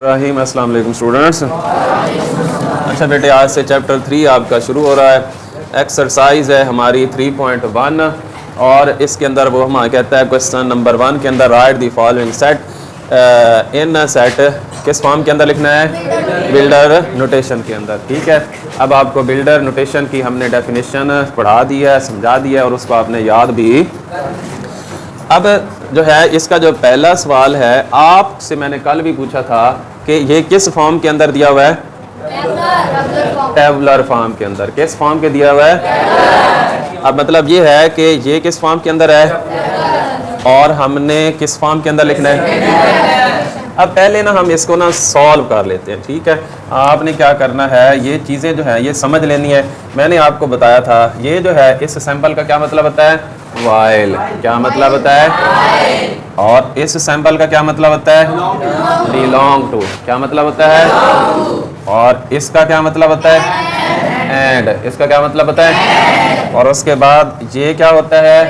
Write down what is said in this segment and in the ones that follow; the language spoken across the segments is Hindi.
इब्राहिम अस्सलाम वालेकुम स्टूडेंट्स। अच्छा बेटे, आज से चैप्टर 3 आपका शुरू हो रहा है। एक्सरसाइज है हमारी 3.1 और इसके अंदर वो हमारा कहता है क्वेश्चन नंबर 1 के अंदर right the following set in set किस फॉर्म के अंदर लिखना है? बिल्डर नोटेशन के अंदर। ठीक है, अब आपको बिल्डर नोटेशन की हमने डेफिनेशन पढ़ा दी है, समझा दिया है और उसको आपने याद भी। अब जो है इसका जो पहला सवाल है, आपसे मैंने कल भी पूछा था कि ये किस फॉर्म के अंदर दिया हुआ है? टेबुलर फॉर्म के अंदर। किस फॉर्म के दिया हुआ है? अब मतलब ये है कि ये किस फॉर्म के अंदर है और हमने किस फॉर्म के अंदर लिखना है। अब पहले ना हम इसको ना सॉल्व कर लेते हैं। ठीक है, आपने क्या करना है, ये चीज़ें जो है ये समझ लेनी है। मैंने आपको बताया था ये जो है इस सैंपल का क्या मतलब होता है? वाइल। क्या मतलब होता है? और इस सैंपल का क्या मतलब होता है? Belong to. क्या मतलब होता है? और इसका क्या मतलब होता है? एंड। इसका क्या मतलब होता है? और उसके बाद ये क्या होता है?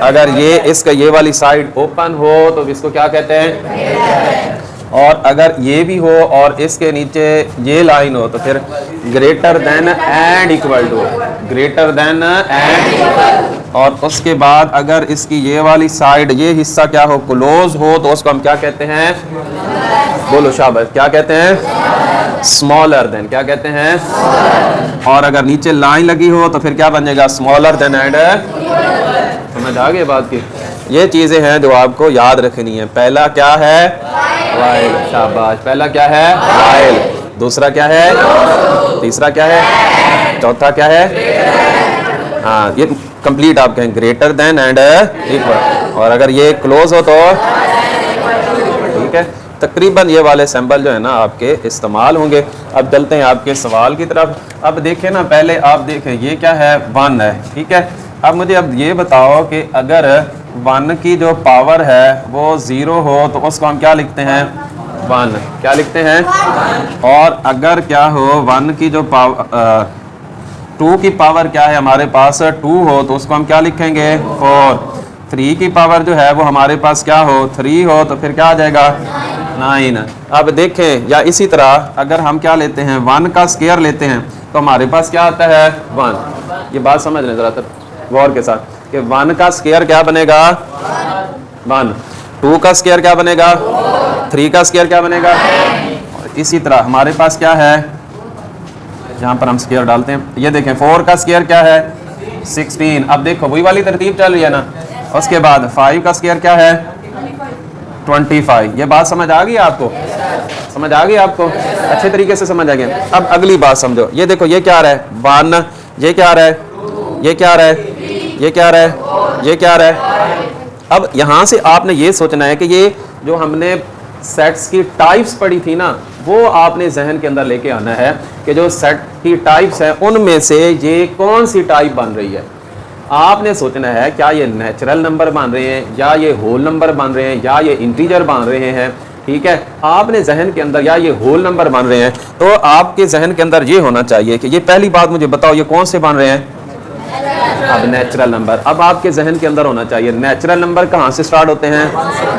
अगर ये इसका ये वाली साइड ओपन हो तो इसको क्या कहते हैं? और अगर ये भी हो और इसके नीचे ये लाइन हो तो फिर greater than and equal to. Greater than and. और उसके बाद अगर इसकी ये वाली साइड ये हिस्सा क्या हो? क्लोज हो तो उसको हम क्या कहते हैं? बोलो शाबाश, क्या कहते हैं? Smaller than. क्या कहते हैं? और अगर नीचे लाइन लगी हो तो फिर क्या बन जाएगा? Smaller than and. समझ आ गई बात की? ये चीजें हैं जो आपको याद रखनी है। पहला क्या है? वाइल। शाबाश। पहला क्या है? वाइल। दूसरा क्या है? तीसरा क्या है? चौथा क्या है? हाँ, ये कंप्लीट आप कहें ग्रेटर देन एंड इक्वल। और अगर ये क्लोज हो तो ठीक है। तकरीबन ये वाले सिंबल जो है ना आपके इस्तेमाल होंगे। अब चलते हैं आपके सवाल की तरफ। अब देखें ना, पहले आप देखें ये क्या है? 1 है। ठीक है, अब मुझे अब ये बताओ कि अगर 1 की जो पावर है वो 0 हो तो उसको हम क्या लिखते हैं? 1। क्या लिखते हैं? और अगर क्या हो 1 की जो पावर 2 की पावर क्या है हमारे पास? 2 हो तो उसको हम क्या लिखेंगे? 4। 3 की पावर जो है वो हमारे पास क्या हो? 3 हो तो फिर क्या आ जाएगा? 9। अब देखें, या इसी तरह अगर हम क्या लेते हैं 1 का स्क्वायर लेते हैं तो हमारे पास क्या आता है? 1। ये बात समझ लें जरा गौर के साथ कि 1 का स्क्वायर क्या बनेगा? 1। 2 का स्क्वायर क्या बनेगा? 3 का स्क्वायर क्या बनेगा? और इसी तरह हमारे पास क्या है जहाँ पर हम स्क्वायर डालते हैं, ये देखें 4 का स्क्वायर क्या है? 16। अब देखो वही वाली तरतीब चल रही है ना। उसके बाद 5 का स्क्वायर क्या है? 25। ये बात समझ आ गई आपको? समझ आ गई आपको? अच्छे तरीके से समझ आ गया। अब अगली बात समझो। ये देखो ये क्या आ रहा है? 1। ये क्या आ रहा है? ये क्या आ रहा है? ये क्या आ रहा है? ये क्या आ रहा है? अब यहाँ से आपने ये सोचना है कि ये जो हमने सेट्स की टाइप्स पढ़ी थी ना, वो आपने जहन के अंदर लेके आना है कि जो सेट की टाइप्स हैं उनमें से ये कौन सी टाइप बन रही है। आपने सोचना है क्या ये नेचुरल नंबर बन रहे हैं, या ये होल नंबर बन रहे हैं, या ये इंटीजर बन रहे हैं। ठीक है, आपने जहन के अंदर या ये होल नंबर बन रहे हैं तो आपके जहन के अंदर ये होना चाहिए कि ये पहली बात मुझे बताओ ये कौन से बन रहे हैं? अब नेचुरल नंबर। अब आपके जहन के अंदर होना चाहिए नेचुरल नंबर कहाँ से स्टार्ट होते हैं?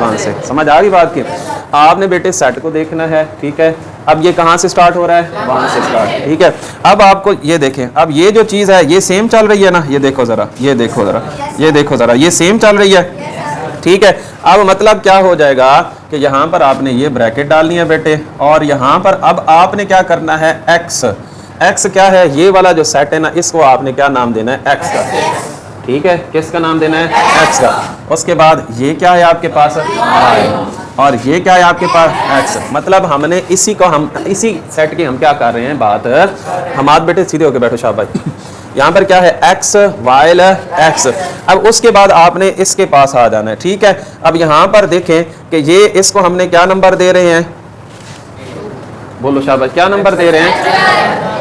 1 से। समझ आ गई बात की? आपने बेटे सेट को देखना है। ठीक है, अब ये कहाँ से स्टार्ट हो रहा है? 1 से स्टार्ट। ठीक है, अब आपको ये देखें, अब ये जो चीज़ है ये सेम चल रही है ना। ये देखो ज़रा, ये देखो ज़रा, ये देखो ज़रा, ये सेम चल रही है। ठीक है, अब मतलब क्या हो जाएगा कि यहाँ पर आपने ये ब्रैकेट डालनी है बेटे, और यहाँ पर अब आपने क्या करना है? एक्स। एक्स क्या है? ये वाला जो सेट है ना, इसको आपने क्या नाम देना है? एक्स का। ठीक है, किसका नाम देना है? एक्स का। उसके बाद ये क्या है आपके पास? वाई। और ये क्या है आपके पास? एक्स। मतलब हमने इसी को हम इसी सेट की हम क्या कर रहे हैं बात। हम आज बेटे सीधे होके बैठो शाबाश। यहाँ पर क्या है? X while x. अब उसके बाद आपने इसके पास आ जाना है। ठीक है, अब यहाँ पर देखें कि ये इसको हमने क्या नंबर दे रहे हैं? बोलो शाबाश, क्या नंबर दे रहे हैं?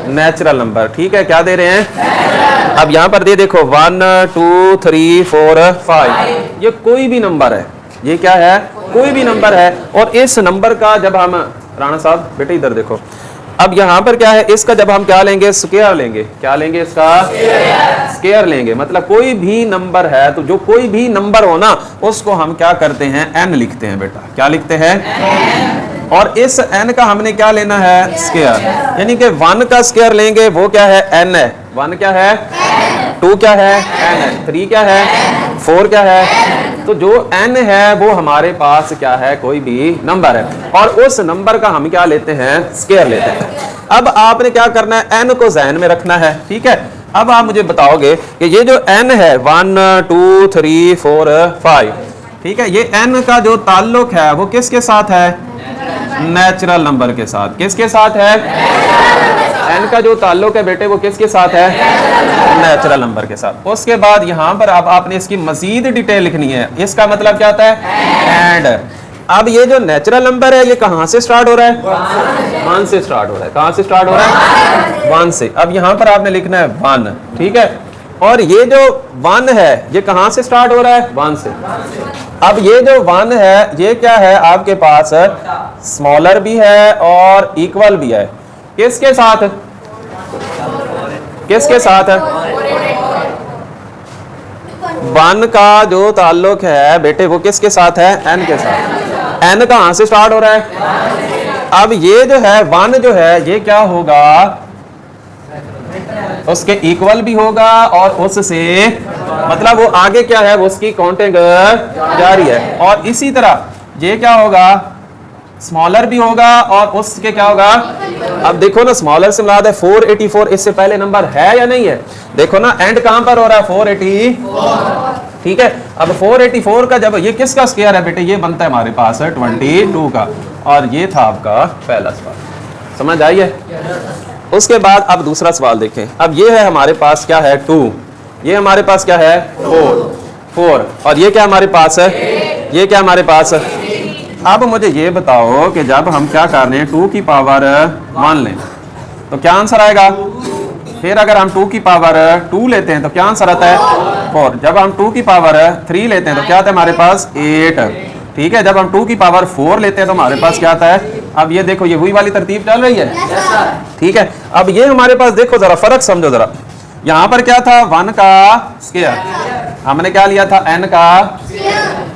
Natural number. ठीक है, क्या दे रहे हैं? अब यहाँ पर दे देखो 1 2 3 4 5, ये कोई भी नंबर है। ये क्या है? कोई भी नंबर है। और इस नंबर का जब हम, राणा साहब बेटे इधर देखो, अब यहाँ पर क्या है, इसका जब हम क्या लेंगे, स्क्वायर लेंगे। क्या लेंगे, इसका स्क्वायर लेंगे। मतलब कोई भी नंबर है तो जो कोई भी नंबर हो ना उसको हम क्या करते हैं, n लिखते हैं बेटा। क्या लिखते हैं, और इस n का हमने क्या लेना है, स्क्वायर। यानी कि 1 का स्क्वायर लेंगे, वो क्या है, n है। 1 क्या है, 2 क्या है, n है। 3 क्या है, 4 क्या है। तो जो n है वो हमारे पास क्या है, कोई भी नंबर है, और उस नंबर का हम क्या लेते हैं, स्क्वायर लेते हैं। अब आपने क्या करना है, n को ज़हन में रखना है, ठीक है। अब आप मुझे बताओगे कि ये जो n है 1 2 3 4 5, ठीक है, ये n का जो ताल्लुक है वो किसके साथ है, नेचुरल नंबर के साथ। किसके साथ है, n का जो ताल्लुक है बेटे वो किसके साथ है, नेचुरल नंबर के साथ। उसके बाद यहाँ पर अब आपने इसकी मजीद डिटेल लिखनी है। इसका मतलब क्या होता है, एंड। अब ये जो नेचुरल नंबर है ये कहाँ से स्टार्ट हो रहा है, 1 से स्टार्ट हो रहा है। कहाँ से स्टार्ट हो रहा है, 1 से। अब यहाँ पर आपने लिखना है 1, ठीक है। और ये जो 1 है ये कहाँ से स्टार्ट हो रहा है, 1 से। अब ये जो 1 है ये क्या है, आपके पास स्मॉलर भी है और इक्वल भी है। किसके साथ, किसके साथ है, 1 का जो ताल्लुक है बेटे वो किसके साथ है, n के साथ। n कहाँ से स्टार्ट हो रहा है। अब ये जो है 1 जो है ये क्या होगा, उसके इक्वल भी होगा और उससे मतलब वो आगे क्या है, वो उसकी काउंटिंग जारी है। और इसी तरह ये क्या होगा, स्मॉलर भी होगा और उसके क्या होगा। अब देखो ना, स्मॉलर से मिलाद है 484, इससे पहले नंबर है या नहीं है। देखो ना एंड कहां पर हो रहा है, 484, ठीक है। अब 484 का जब ये किसका स्क्वायर है बेटे, ये बनता है हमारे पास 22 का। और ये था आपका पहला सवाल, समझ आई है। उसके बाद अब दूसरा सवाल देखें। अब ये है हमारे पास क्या है, 2, ये हमारे पास क्या है, 4, और ये क्या हमारे पास है, ये क्या हमारे पास है। अब मुझे ये बताओ कि जब हम क्या कर रहे हैं, 2 की पावर 1 लें तो क्या आंसर आएगा। फिर अगर हम 2 की पावर 2 लेते हैं तो क्या आंसर आता है, 4। जब हम 2 की पावर 3 लेते हैं तो क्या आता है हमारे पास, 8, ठीक है। जब हम 2 की पावर 4 लेते हैं तो हमारे पास क्या आता है। अब ये देखो, ये वही वाली तरतीब चल रही है, ठीक है। अब ये हमारे पास देखो, जरा फर्क समझो जरा। यहाँ पर क्या था, 1 का स्क्वायर, हमने क्या लिया था, n का,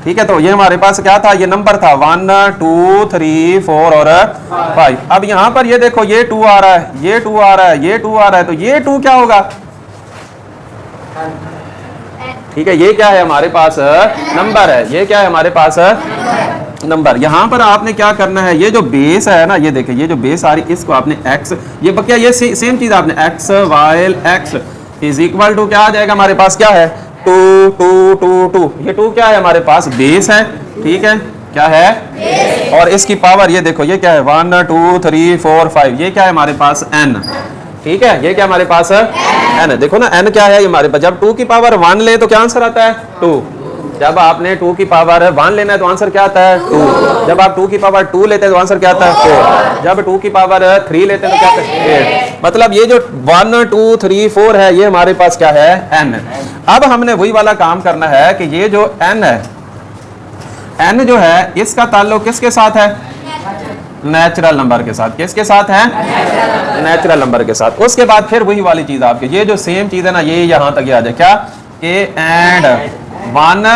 ठीक है। तो ये हमारे पास क्या था, ये नंबर था 1 2 3 4 और 5। अब यहाँ पर ये देखो, ये 2 आ रहा है, ये 2 आ रहा है, ये 2 आ रहा है, तो ये 2 क्या होगा, ठीक है। ये क्या है हमारे पास, नंबर है। ये क्या है हमारे पास, नंबर। यहाँ पर आपने क्या करना है, ये जो बेस है ना, ये देखिए, ये जो बेस आ रही इसको आपने x, ये क्या, ये सेम चीज आपने x while x is equal to क्या आ जाएगा हमारे पास, क्या है 2 2 2 2। ये 2 क्या है हमारे पास, बेस है, ठीक है। क्या है बेस। और इसकी पावर ये देखो, ये क्या है 1 2 3 4 5, ये क्या है हमारे पास, n, ठीक है। ये क्या हमारे पास है, n। देखो ना n क्या है, ये हमारे पास जब 2 की पावर 1 ले तो क्या आंसर आता है, 2। जब आपने 2 की पावर 1 लेना है तो आंसर क्या आता है, 2। जब आप 2 की पावर 2 लेते हैं तो आंसर क्या आता है, 4। जब 2 की पावर 3 लेते हैं तो क्या आता है, 8। मतलब ये जो 1 2 3 4 है ये हमारे पास क्या है, n। अब हमने वही वाला काम करना है कि ये जो n है, n जो है इसका ताल्लुक किसके साथ है, नेचुरल नंबर के साथ। किसके साथ है, नेचुरल नंबर के साथ। उसके बाद फिर वही वाली चीज आपके, ये जो सेम चीज है ना, ये यहां तक आ जाए, क्या कि and 1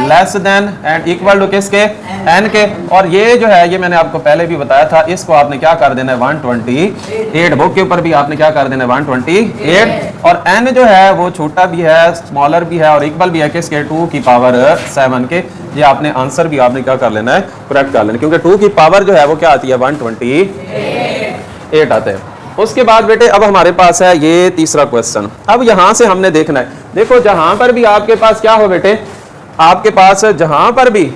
less than and equal to किसके, n के। और ये जो है, ये मैंने आपको पहले भी बताया था, इसको आपने क्या कर देना है, 128। बुक के ऊपर भी आपने क्या कर देना है, 128। और n जो है वो छोटा भी है, स्मॉलर भी है और इक्वल भी है किसके, 2 की पावर 7 के। ये आपने आंसर भी आपने क्या कर लेना है, करेक्ट कर लेना, क्योंकि 2 की पावर जो है वो क्या आती है, 128 आते हैं। उसके बाद बेटे अब हमारे पास है ये तीसरा क्वेश्चन। अब यहां से हमने देखना है, देखो जहां पर भी आपके पास क्या हो बेटे, आपके पास जहां पर भी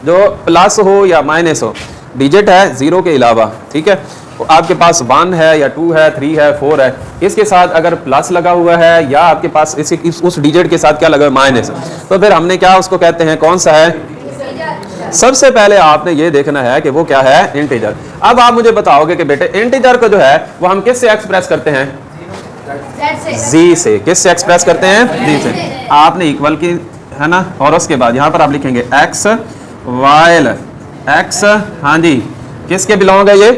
जो प्लस हो या माइनस हो, डिजिट है 0 के अलावा, ठीक है। तो आपके पास 1 है या 2 है 3 है 4 है, इसके साथ अगर प्लस लगा हुआ है या आपके पास उस डिजिट के साथ क्या लगा हुआ है, माइनस, तो फिर हमने क्या उसको कहते हैं, कौन सा है। सबसे पहले आपने ये देखना है कि वो क्या है, इंटीजर। अब आप मुझे बताओगे कि बेटे इंटीजर को जो है वो हम किससे एक्सप्रेस करते हैं, जी से। किससे एक्सप्रेस करते हैं, जी से। आपने इक्वल की है ना, और उसके बाद यहाँ पर आप लिखेंगे x वाइल x, हाँ जी, किसके बिलोंग है ये,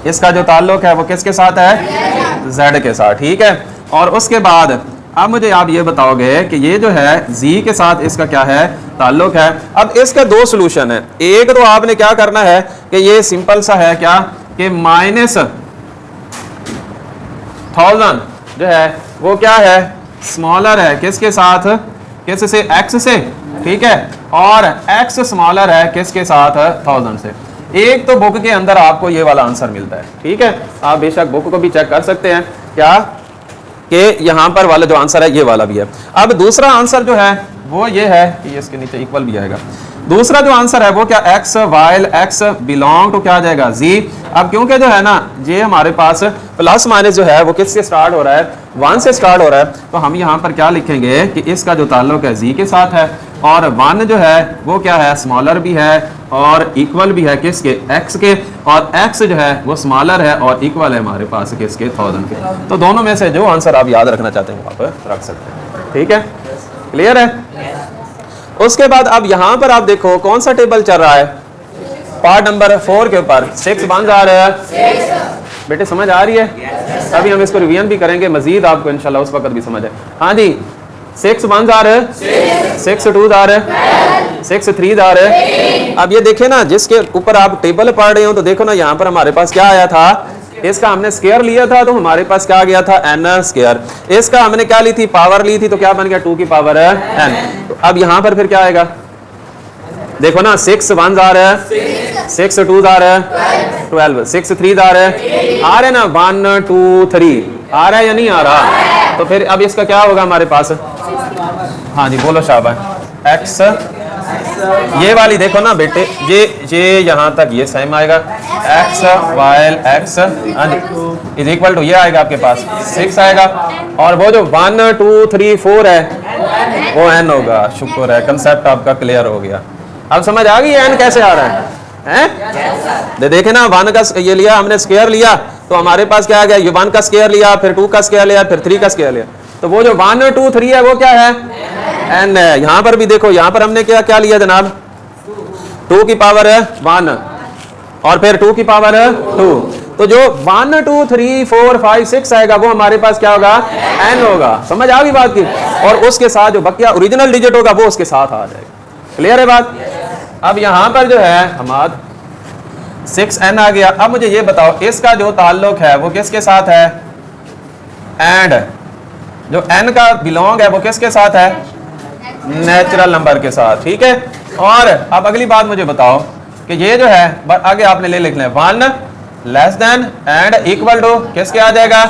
इसका जो ताल्लुक है वो किसके साथ है? z के साथ, ठीक है। और उसके बाद अब मुझे आप ये बताओगे कि ये जो है z के साथ इसका क्या है? ताल्लुक है। अब इसके दो सोल्यूशन है। एक तो आपने क्या करना है कि ये सिंपल सा है क्या कि -1000 जो है वो क्या है? स्मॉलर है किसके साथ? किस से? x से, ठीक है। और x स्मॉलर है किसके साथ? 1000 से। एक तो बुक के अंदर आपको ये वाला आंसर मिलता है, ठीक है। आप बेशक बुक को भी चेक कर सकते हैं क्या कि यहाँ पर वाला जो आंसर है ये वाला भी है। अब दूसरा आंसर जो है वो ये है कि इसके नीचे इक्वल भी आएगा। दूसरा जो आंसर है वो क्या? x while x belong to क्या आ जाएगा? z। अब क्योंकि जो है ना ये हमारे पास प्लस माइनस जो है वो किससे स्टार्ट हो रहा है? 1 से स्टार्ट हो रहा है। तो हम यहाँ पर क्या लिखेंगे कि इसका जो ताल्लुक है z के साथ है, और 1 जो है वो क्या है? स्मॉलर भी है और इक्वल भी है किसके? x के। और x जो है वो स्मॉलर है और इक्वल है हमारे पास किसके? 1000 के। तो दोनों में से जो आंसर आप याद रखना चाहते हैं आप रख सकते हैं, ठीक है। क्लियर है? उसके बाद अब यहाँ पर आप देखो कौन सा टेबल चल रहा है? पार्ट नंबर 4 के ऊपर 6 बन आ रहा है। बेटे समझ आ रही है? अभी हम इसको रिवीजन भी करेंगे मजीद, आपको इंशाल्लाह उस वक्त भी समझ है। हाँ जी, 6 1 आ रहा है, 6 2 आ रहा है, 6 3 आ रहा है। अब ये देखे ना जिसके ऊपर आप टेबल पढ़ रहे हो तो देखो ना यहाँ पर हमारे पास क्या आया था? इसका हमने स्क्वायर लिया था तो हमारे पास क्या गया था? n square. इसका हमने क्या ली थी? पावर ली थी तो क्या बन गया? 2 की पावर है n। तो अब यहाँ पर फिर क्या आएगा? देखो ना 6 1 आ रहा है, 6 2 आ रहा है, 12, 6 3 आ रहा है, आ रहे ना 1 2 3 आ रहा है या नहीं आ रहा? तो फिर अब इसका क्या होगा हमारे पास? हाँ जी बोलो शाबाश। x ये वाली देखो ना बेटे, ये यहाँ तक ये सेम आएगा। x while x is equal to ये आएगा आपके पास 6 आएगा, और वो जो 1 2 3 4 है वो n होगा। शुक्र है कंसेप्ट आपका क्लियर हो गया। अब समझ आ गई n कैसे आ रहा है? देखे ना 1 का ये लिया हमने स्क्वायर लिया तो हमारे पास क्या आ गया? ये 1 का स्क्वायर लिया, फिर 2 का स्क्वायर लिया, फिर 3 का स्क्वायर लिया। तो वो जो 1 2 3 है वो क्या है? n है। यहाँ पर भी देखो, यहाँ पर हमने क्या क्या लिया जनाब? 2 की पावर है 1 और फिर 2 की पावर है 2। तो जो 1 2 3 4 5 6 आएगा वो हमारे पास क्या होगा? n होगा। समझ आ गई बात की? और उसके साथ जो बकिया ओरिजिनल डिजिट होगा वो उसके साथ आ जाएगा। क्लियर है बात? अब यहाँ पर जो है हमारा 6n आ गया। अब मुझे ये बताओ इसका जो ताल्लुक है वो किसके साथ है? एंड जो n का बिलोंग है वो किसके साथ है? नेचुरल नंबर के साथ, ठीक है। और अब अगली बात मुझे बताओ कि ये जो है आगे आपने ले लिखना है 1 less than and equal to किसके आ जाएगा?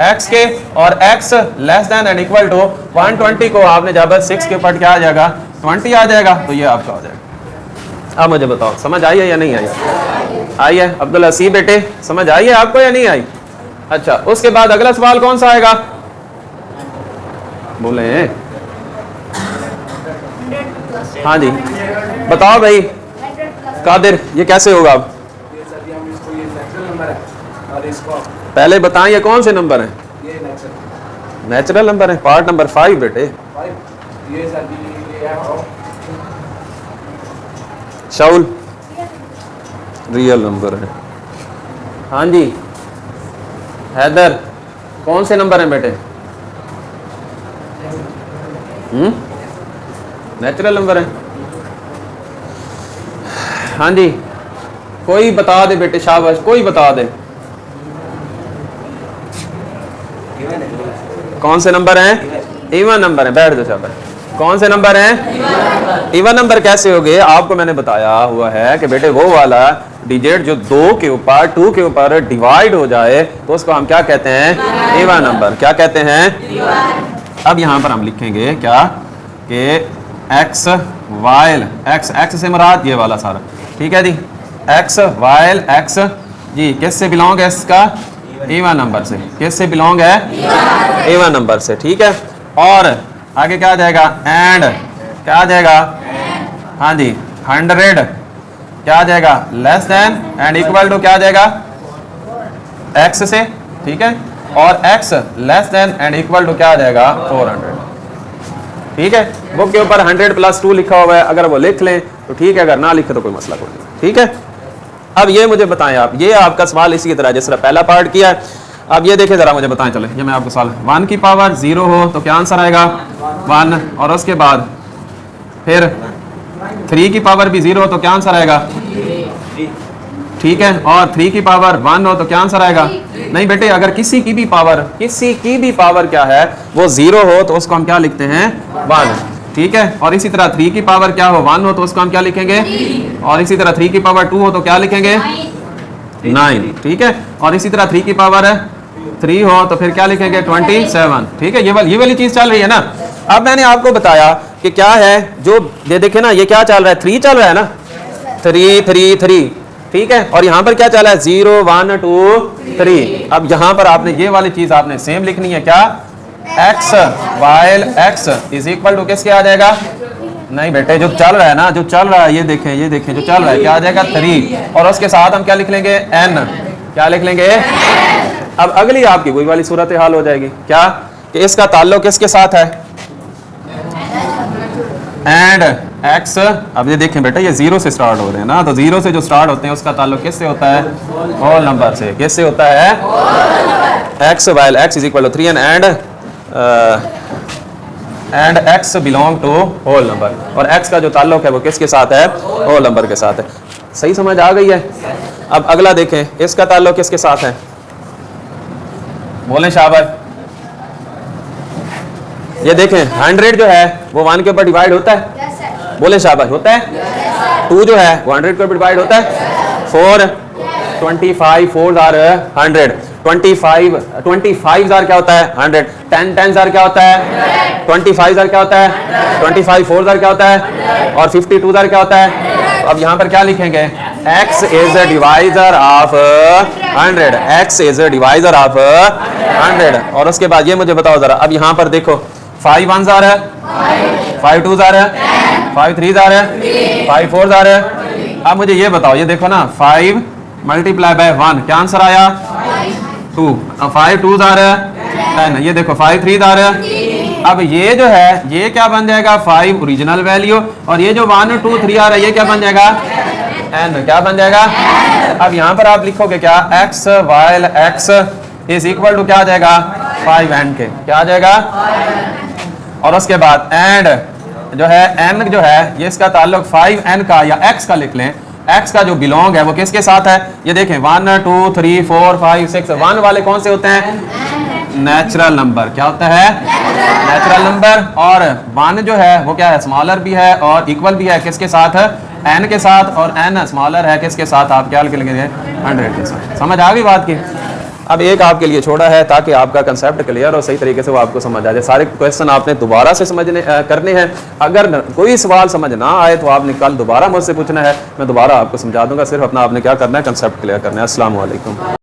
x के। और x less than and equal to 120 को आपने जब 6 के ऊपर क्या आ जाएगा? 20 आ जाएगा। तो ये आपका हो जाएगा। अब मुझे बताओ समझ आई है या नहीं आई? आई है अब्दुल हसी बेटे, समझ आई है आपको या नहीं आई? अच्छा, उसके बाद अगला सवाल कौन सा आएगा? बोले हाँ जी बताओ भाई कादिर, ये कैसे होगा? अब पहले बताएं ये कौन से नंबर है? नेचुरल नंबर है। पार्ट नंबर 5 बेटे। शाउल रियल नंबर है। हाँ जी हैदर कौन से नंबर है बेटे? नेचुरल नंबर है। हाँ जी कोई बता दे बेटे, शाबाश कोई बता दे कौन से नंबर हैं? इवन नंबर है। बैठ जाओ शाबाश। कौन से नंबर हैं? इवन नंबर कैसे हो गए? आपको मैंने बताया हुआ है कि बेटे वो वाला डिजिट जो 2 के ऊपर डिवाइड हो जाए तो उसको हम क्या कहते हैं? Even number. क्या कहते हैं? अब यहाँ पर हम लिखेंगे क्या कि x while x से मुराद ये वाला सारा, ठीक है जी। x while x जी किससे बिलोंग है? इसका इवन नंबर से। किससे बिलोंग है? इवन नंबर से, ठीक है। और आगे क्या आ जाएगा? एंड क्या आ जाएगा? हाँ जी 100 क्या आ जाएगा? Less than and equal to क्या आ जाएगा? x से, ठीक है। और x less than and equal to क्या आ जाएगा? 400, ठीक है। बुक के ऊपर 100 + 2 लिखा हुआ है, अगर वो लिख लें तो ठीक है, अगर ना लिखे तो कोई मसला कोई नहीं, ठीक है। अब ये मुझे बताएं आप, ये आपका सवाल इसी की तरह जिस तरह पहला पार्ट किया है। अब ये देखें जरा, मुझे बताएं, चले ये मैं आपको सवाल, 1 की पावर 0 हो तो क्या आंसर आएगा 1, और उसके बाद फिर 3 की पावर भी 0 हो तो क्या आंसर आएगा, ठीक है, और 3 की पावर 1 हो तो क्या आंसर आएगा, नहीं बेटे, अगर किसी की भी पावर क्या है वो 0 हो तो उसको हम क्या लिखते हैं 1, ठीक है, और इसी तरह 3 की पावर क्या हो 1 हो तो उसको हम क्या लिखेंगे, और इसी तरह 3 की पावर 2 हो तो क्या लिखेंगे 9, ठीक है, और इसी तरह 3 की पावर 3 हो तो फिर क्या लिखेंगे 27, ठीक है, ये वाली चीज चल रही है ना। अब मैंने आपको बताया कि क्या है, जो ये देखे ना, ये क्या चल रहा है 3 चल रहा है ना, 3 3 3, ठीक है, और यहाँ पर क्या चल रहा है 0 1 2 3। अब यहाँ पर आपने ये वाली चीज आपने सेम लिखनी है, क्या x while x is equal to किसके आ जाएगा, नहीं बेटे, जो चल रहा है ना, जो चल रहा है, ये देखें जो चल रहा है क्या आ जाएगा 3, और उसके साथ हम क्या लिख लेंगे n, क्या लिख लेंगे। अब अगली आपकी वही वाली सूरत हाल हो जाएगी, क्या कि इसका ताल्लुक किसके साथ है, एंड x। अब ये देखें बेटा, ये 0 से स्टार्ट हो रहे हैं ना, तो 0 से जो स्टार्ट होते हैं उसका ताल्लुक किससे होता है, होल नंबर से। किससे होता है, x while x is equal to 3 and x belong to whole number, और x का जो ताल्लुक है वो किसके साथ है, होल नंबर के साथ है। सही समझ आ गई है। अब अगला देखें, इसका ताल्लुक किसके साथ है, बोलें शाबाश। ये देखें 100 जो है वो 1 के ऊपर डिवाइड होता है, बोले शाबाश, होता है। 2 जो है वो 100 के ऊपर डिवाइड होता है। 4 25 4 आर 100, 25 जार क्या होता है 100, 10 जार क्या होता है 25 जार क्या होता है 25 4 जार क्या होता है, और 52 जार क्या होता है। तो अब यहाँ पर क्या लिखेंगे, x is a divisor of 100, x is a divisor of 100। और उसके बाद ये मुझे बताओ जरा, अब यहाँ पर देखो 5 1 जार है, 5 2 जार है, 5 3 जार है, 5 4 जार है। अब मुझे ये बताओ, ये देखो ना 5 मल्टीप्लाई बाय 1 क्या आंसर आया 2, 5 2 जार है 10, ये देखो 5 3 जार है। अब ये जो है ये क्या बन जाएगा 5 ओरिजिनल वैल्यू, और ये जो 1 2 3 आ रहा है ये क्या बन जाएगा n, क्या बन जाएगा। अब यहाँ पर आप लिखोगे क्या, x while x is equal to क्या आ जाएगा 5n के, क्या आ जाएगा। और उसके बाद एंड जो है n जो है ये इसका ताल्लुक 5n का या x का लिख लें, x का जो बिलोंग है वो किसके साथ है, ये देखें 1 2 3 4 5 6 1 वाले कौन से होते हैं, नेचुरल नंबर। क्या होता है, नेचुरल नंबर। और 1 जो है वो क्या है, स्मॉलर भी है और इक्वल भी है किसके साथ, n के साथ, और n स्मॉलर है किसके साथ, आप क्या लिखेंगे 100 के साथ। समझ आ गई बात की। अब एक आपके लिए छोड़ा है ताकि आपका कंसेप्ट क्लियर और सही तरीके से वो आपको समझ आ जाए। सारे क्वेश्चन आपने दोबारा से करने हैं। अगर कोई सवाल समझ ना आए तो आपने कल दोबारा मुझसे पूछना है, मैं दोबारा आपको समझा दूंगा। सिर्फ अपना आपने क्या करना है, कंसेप्ट क्लियर करना है। अस्सलाम वालेकुम।